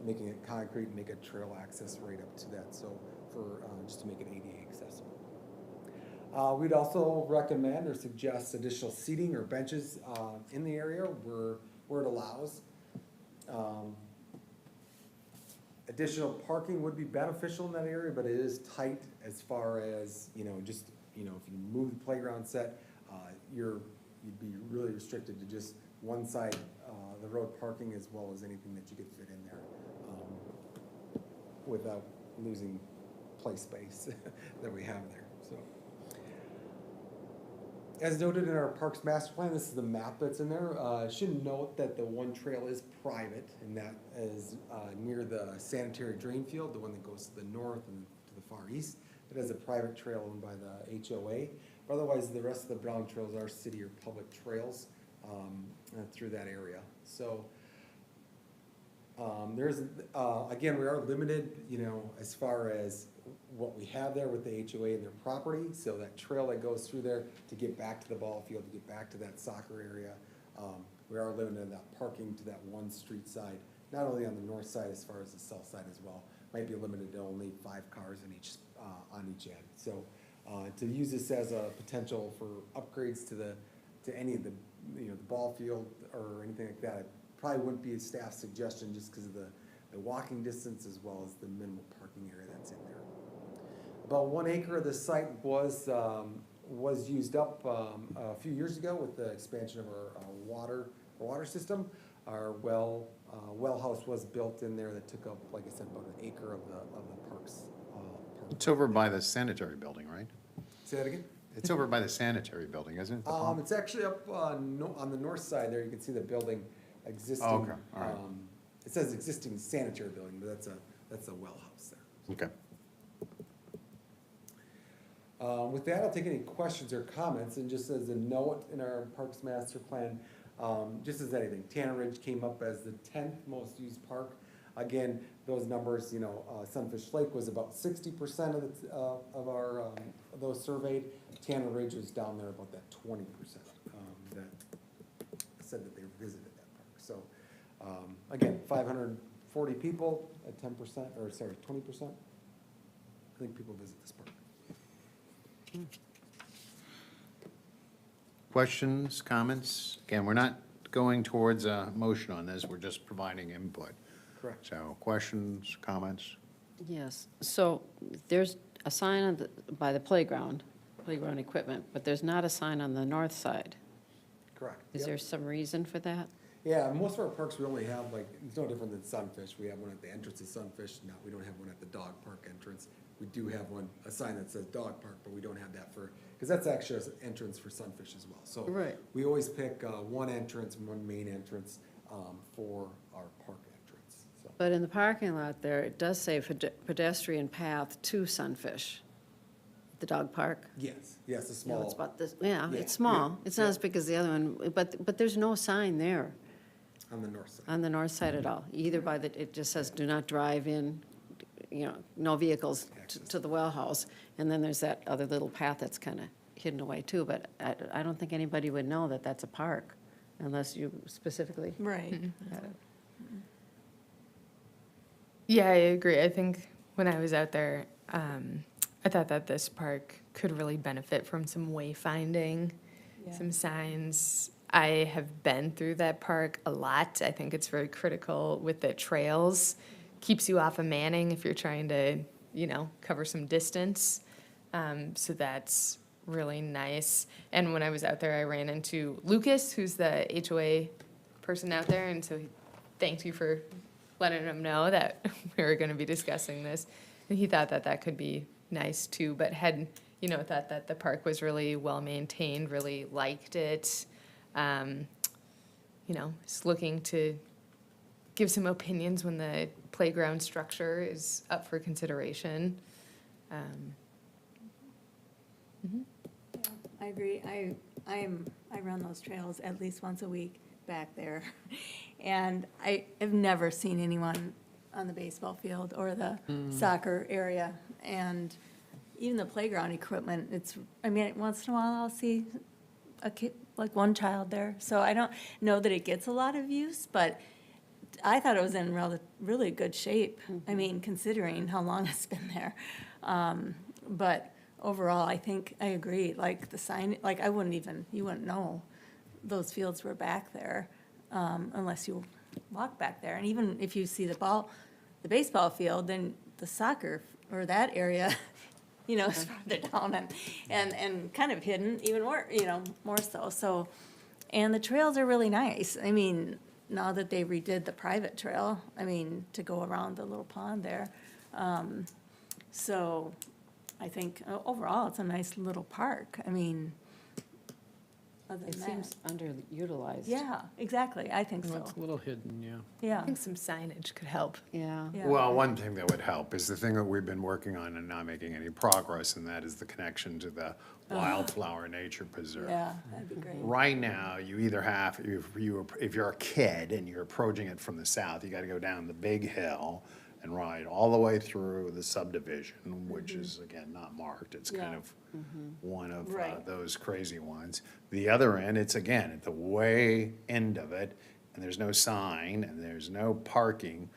making it concrete, make a trail access right up to that, so for, just to make it ADA accessible. We'd also recommend or suggest additional seating or benches in the area where it allows. Additional parking would be beneficial in that area, but it is tight as far as, just, if you move the playground set, you'd be really restricted to just one side, the road parking, as well as anything that you could fit in there, without losing play space that we have there, so. As noted in our Parks Master Plan, this is the map that's in there. Should note that the one trail is private, and that is near the sanitary drain field, the one that goes to the north and to the far east. It is a private trail owned by the HOA. But otherwise, the rest of the brown trails are city or public trails through that area. So again, we are limited, as far as what we have there with the HOA and their property. So that trail that goes through there to get back to the ball field, to get back to that soccer area, we are limited in that parking to that one street side, not only on the north side as far as the south side as well. Might be limited to only 5 cars in on each end. So to use this as a potential for upgrades to any of the the ball field or anything like that, it probably wouldn't be a staff suggestion, just because of the walking distance as well as the minimal parking area that's in there. About 1 acre of the site was was used up a few years ago with the expansion of our water system. Our well house was built in there that took up, like I said, about an acre of the parks. It's over by the sanitary building, right? Say that again? It's over by the sanitary building, isn't it? the pump? It's actually up on the north side there. You can see the building existing. Oh, okay, all right. It says existing sanitary building, but that's a well house there. Okay. With that, I'll take any questions or comments, and just as a note in our Parks Master Plan, just as anything, Tana Ridge came up as the 10th most used park. Again, those numbers, Sunfish Lake was about 60% of our, those surveyed. Tana Ridge was down there about that 20%, that said that they visited that park. So, again, 540 people at 10%, or sorry, 20%. I think people visit this park. Questions, comments? Again, we're not going towards a motion on this, we're just providing input. Correct. So, questions, comments? Yes, so there's a sign by the playground equipment, but there's not a sign on the north side. Correct. Is Yep. there some reason for that? Yeah, most of our parks, we only have it's no different than Sunfish. We have one at the entrance of Sunfish. No, we don't have one at the dog park entrance. We do have a sign that says dog park, but we don't have that because that's actually an entrance for Sunfish as well. So Right. we always pick one entrance, one main entrance for our park entrance. So, But in the parking lot there, it does say pedestrian path to Sunfish, the dog park. yes, a You know, small. it's about this, yeah, Yeah, it's small. yeah, It's not yeah. as big as the other one, but there's no sign there On the north side. on the north side at all. Either by it just says, do not drive in, no vehicles to the well house. And then there's that other little path that's kind of hidden away too, but I don't think anybody would know that that's a park unless you specifically. Right. had it. Yeah, I agree. I think when I was out there, I thought that this park could really benefit from some wayfinding, Yeah. some signs. I have been through that park a lot. I think it's very critical with the trails. Keeps you off of Manning if you're trying to, cover some distance. So that's really nice. And when I was out there, I ran into Lucas, who's the HOA person out there, and so he thanked you for letting him know that we were going to be discussing this. And he thought that that could be nice too, but had, thought that the park was really well maintained, really liked it. Is looking to give some opinions when the playground structure is up for consideration. I agree. I run those trails at least once a week back there. And I have never seen anyone on the baseball field or the soccer area. And even the playground equipment, once in a while I'll see a kid, like one child there. So I don't know that it gets a lot of use, but I thought it was in really good shape. Considering how long it's been there. But overall, I think I agree, like the sign, like you wouldn't know those fields were back there, unless you walk back there. And even if you see the baseball field, then the soccer, or that area, is farther down and kind of hidden even more, more so. So, and the trails are really nice. Now that they redid the private trail, to go around the little pond there. So I think overall, it's a nice little park. Other It than seems that. underutilized. Yeah, exactly. I think Well, so. it's a little hidden, yeah. I Yeah. think some signage could help. Yeah. Yeah. Well, one thing that would help is the thing that we've been working on and not making any progress, and that is the connection to the Wildflower Nature Preserve. Yeah, that'd be great. Right now, you either have, if you're a kid and you're approaching it from the south, you gotta go down the big hill and ride all the way through the subdivision, which is, again, not marked. It's kind Yeah. of one of Right. those crazy ones. The other end, it's again, at the way end of it, and there's no sign, and there's no parking.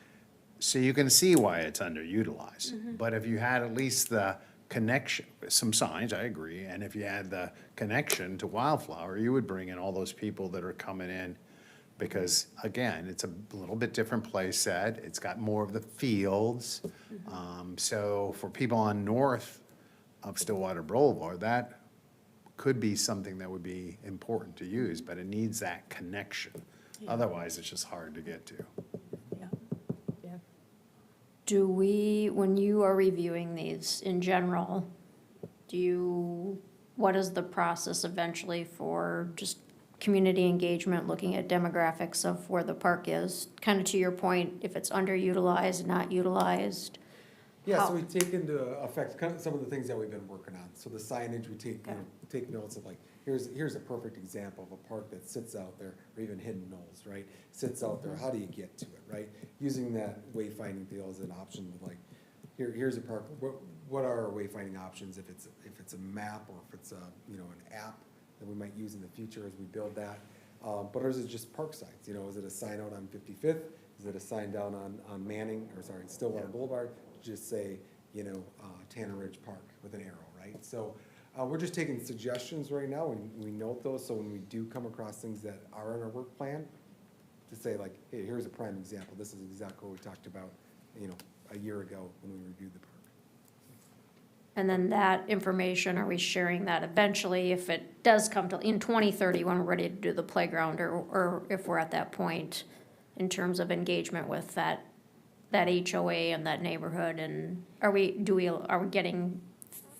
So you can see why it's underutilized. But if you had at least the connection, some signs, I agree, and if you had the connection to Wildflower, you would bring in all those people that are coming in. Because again, it's a little bit different play set, it's got more of the fields. So for people on north of Stillwater Boulevard, that could be something that would be important to use, but it needs that connection. Otherwise, it's just hard to get to. Yeah. Yeah. Do we, when you are reviewing these in general, what is the process eventually for just community engagement, looking at demographics of where the park is? Kind of to your point, if it's underutilized, not utilized? Yeah, How- so we take into effect kind of some of the things that we've been working on. So the signage, we take, take notes of like, here's a perfect example of a park that sits out there, or even hidden knolls, right? Sits out there, how do you get to it, right? Using that wayfinding deal as an option of like, here's a park, what are our wayfinding options if it's a map or if it's a, you know, an app that we might use in the future as we build that. But or is it just park signs, you know, is it a sign out on 55th? Is it a sign down on Manning, or sorry, Stillwater Boulevard? Just say, you know, Tana Ridge Park with an arrow, right? So, we're just taking suggestions right now, and we note those, so when we do come across things that are in our work plan, to say like, hey, here's a prime example, this is exactly what we talked about, you know, a year ago when we reviewed the park. And then that information, are we sharing that eventually if it does come to, in 2030, when we're ready to do the playground, or if we're at that point in terms of engagement with that HOA and that neighborhood, and are we getting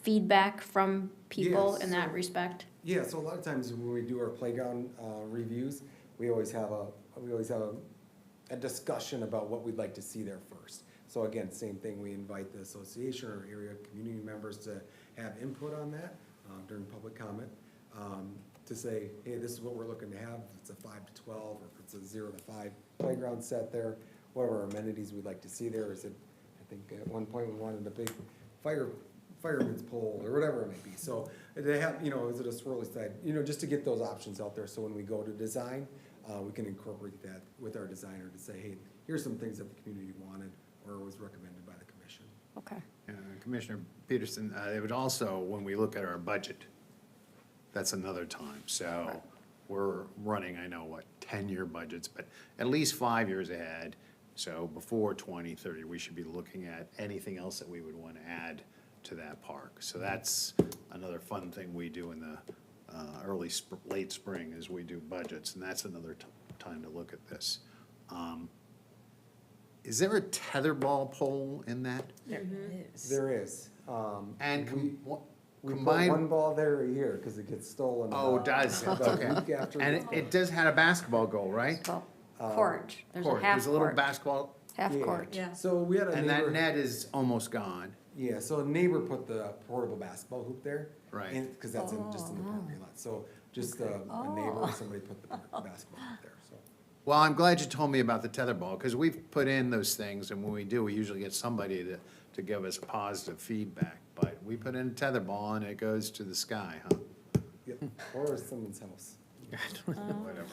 feedback from people Yes, in that so- respect? Yeah, so a lot of times when we do our playground reviews, we always have a discussion about what we'd like to see there first. So again, same thing, we invite the association or area community members to have input on that during public comment, to say, hey, this is what we're looking to have, if it's a 5 to 12, or if it's a 0 to 5 playground set there, what are our amenities we'd like to see there. Is it, I think at one point we wanted a big fireman's pole, or whatever it may be. So they have, you know, is it a swirly side, you know, just to get those options out there, so when we go to design, we can incorporate that with our designer to say, hey, here's some things that the community wanted or was recommended by the commission. Okay. Commissioner Peterson, it would also, when we look at our budget, that's another time. So we're running, I know, what, 10-year budgets, but at least 5 years ahead. So before 2030, we should be looking at anything else that we would want to add to that park. So that's another fun thing we do in the late spring, is we do budgets, and that's another time to look at this. Is there a tetherball pole in that? There is. And We put combined, one ball there a year, because it gets stolen. oh, does it? about Okay. a week after And it's it does have a basketball goal, right? Well, court, there's a Court. half There's a little court, basketball, half Yeah. court. Yeah. So we had a and that neighbor, net is almost gone. yeah, so a neighbor put the portable basketball hoop there. Right. Because that's just in the parking lot. So just a neighbor, somebody put the basketball hoop there, so. Well, I'm glad you told me about the tetherball, because we've put in those things, and when we do, we usually get somebody to give us positive feedback. But we put in a tetherball, and it goes to the sky, huh? Yep, or someone's house. Whatever.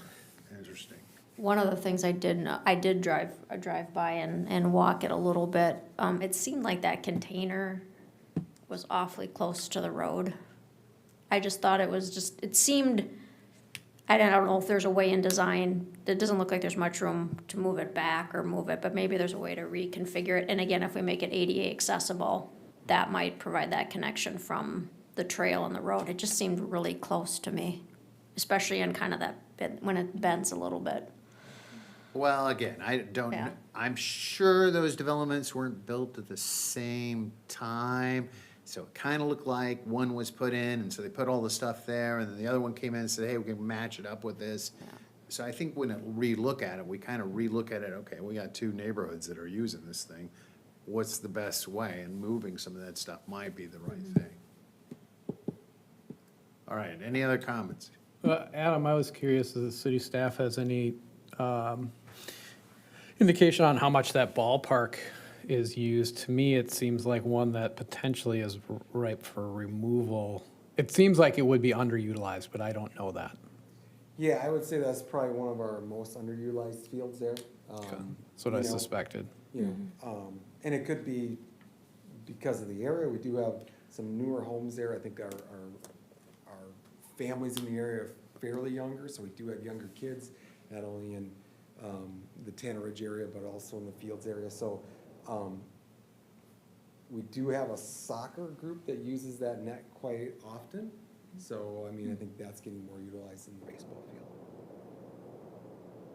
Interesting. One of the things I did drive by and walk it a little bit. It seemed like that container was awfully close to the road. I just thought it seemed, I don't know if there's a way in design, it doesn't look like there's much room to move it back or move it, but maybe there's a way to reconfigure it. And again, if we make it ADA accessible, that might provide that connection from the trail and the road. It just seemed really close to me, especially in kind of that bit, when it bends a little bit. Well, again, I don't, Yeah. I'm sure those developments weren't built at the same time. So it kind of looked like one was put in, and so they put all the stuff there, and then the other one came in and said, hey, we can match it up with this. So I think when we relook at it, we kind of relook at it, okay, we got two neighborhoods that are using this thing. What's the best way? And moving some of that stuff might be the right thing. All right, any other comments? Adam, I was curious if the city staff has any indication on how much that ballpark is used. To me, it seems like one that potentially is ripe for removal. It seems like it would be underutilized, but I don't know that. Yeah, I would say that's probably one of our most underutilized fields there. That's what I you know, suspected. You know, and it could be because of the area. We do have some newer homes there. I think our families in the area are fairly younger, so we do have younger kids, not only in the Tana Ridge area, but also in the Fields area. So we do have a soccer group that uses that net quite often. So, I mean, I think that's getting more utilized in the baseball field.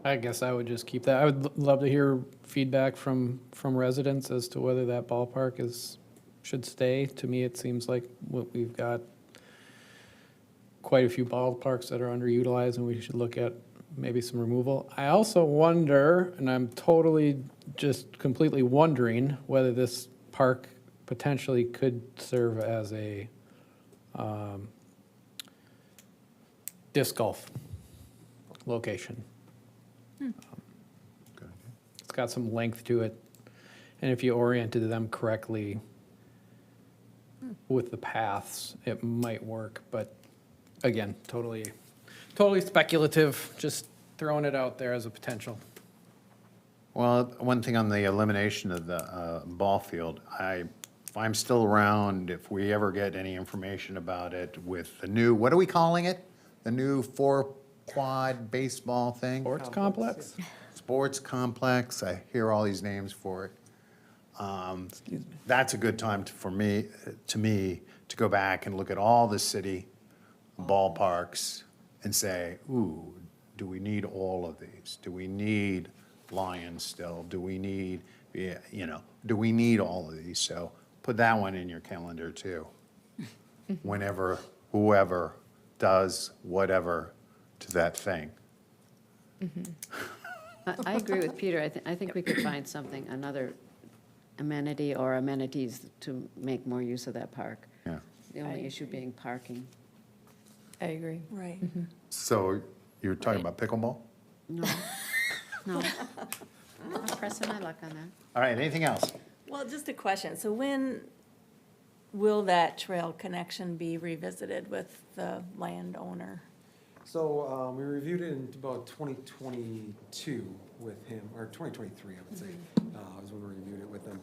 I guess I would just keep that. I would love to hear feedback from residents as to whether that ballpark should stay. To me, it seems like we've got quite a few ballparks that are underutilized, and we should look at maybe some removal. I also wonder, and I'm totally just completely wondering, whether this park potentially could serve as a disc golf location. It's got some length to it, and if you oriented them correctly with the paths, it might work, but again, totally speculative, just throwing it out there as a potential. Well, one thing on the elimination of the ball field, if I'm still around, if we ever get any information about it with the new, what are we calling it? The new 4-quad baseball thing? Sports complex? Sports complex, I hear all these names for it. That's a good time for me, to go back and look at all the city ballparks and say, ooh, do we need all of these? Do we need Lions still? Do we need, do we need all of these? So put that one in your calendar too. Whenever, whoever does whatever to that thing. I agree with Peter. I think we could find something, another amenity or amenities to make more use of that park. Yeah. The only issue being parking. I agree. Right. So you're talking about pickleball? No, no. I'm not pressing my luck on that. All right, anything else? Well, just a question. So when will that trail connection be revisited with the landowner? So, we reviewed it in about 2022 with him, or 2023, I would say, was when we reviewed it with him,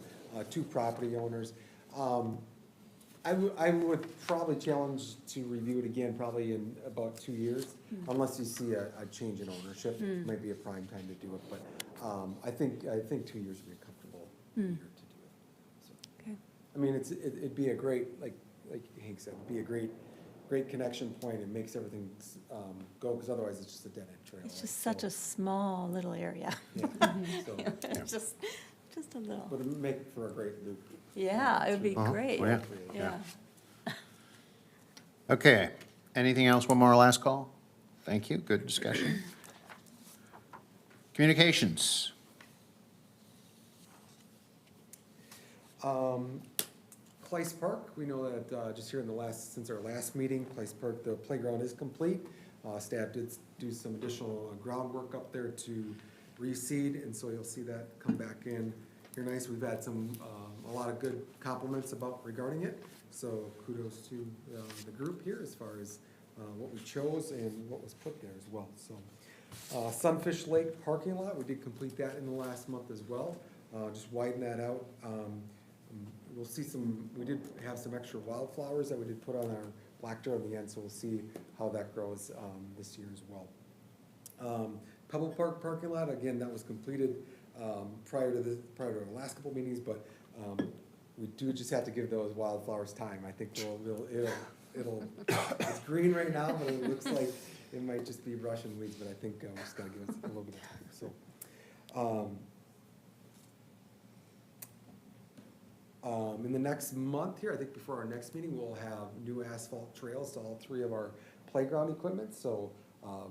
2 property owners. I would probably challenge to review it again probably in about 2 years, unless you see a change in ownership. Might be a prime time to do it, but, I think 2 years would be a comfortable year to do it. So, Okay. I mean, it'd be a great, like Hank said, it'd be a great connection point. It makes everything, go, because otherwise it's just a dead end trail. It's right? just such So, a small little area. yeah, so, It's just a little. but it'd make for a great loop. Yeah, it would be Uh-huh. great. Well, Yeah. Okay, anything else? One more last call? Thank you, good discussion. Communications. Place Park, we know that just here in since our last meeting, Place Park, the playground is complete. Staff did do some additional groundwork up there to reseed, and so you'll see that come back in here nice. We've had a lot of good compliments regarding it, so kudos to the group here as far as what we chose and what was put there as well, so. Sunfish Lake parking lot, we did complete that in the last month as well, just widen that out. We'll see we did have some extra wildflowers that we did put on our black dirt on the end, so we'll see how that grows this year as well. Pebble Park parking lot, again, that was completed prior to our last couple meetings, but we do just have to give those wildflowers time. I think it'll it's green right now, but it looks like it might just be brush and weeds, but I think we just gotta give it a little bit of time, so. In the next month here, I think before our next meeting, we'll have new asphalt trails to all 3 of our playground equipment. So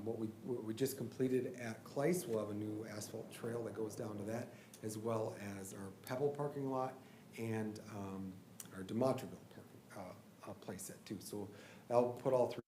what we just completed at Clay's, we'll have a new asphalt trail that goes down to that, as well as our Pebble parking lot and our DeMontreville parking place set too. So I'll put all 3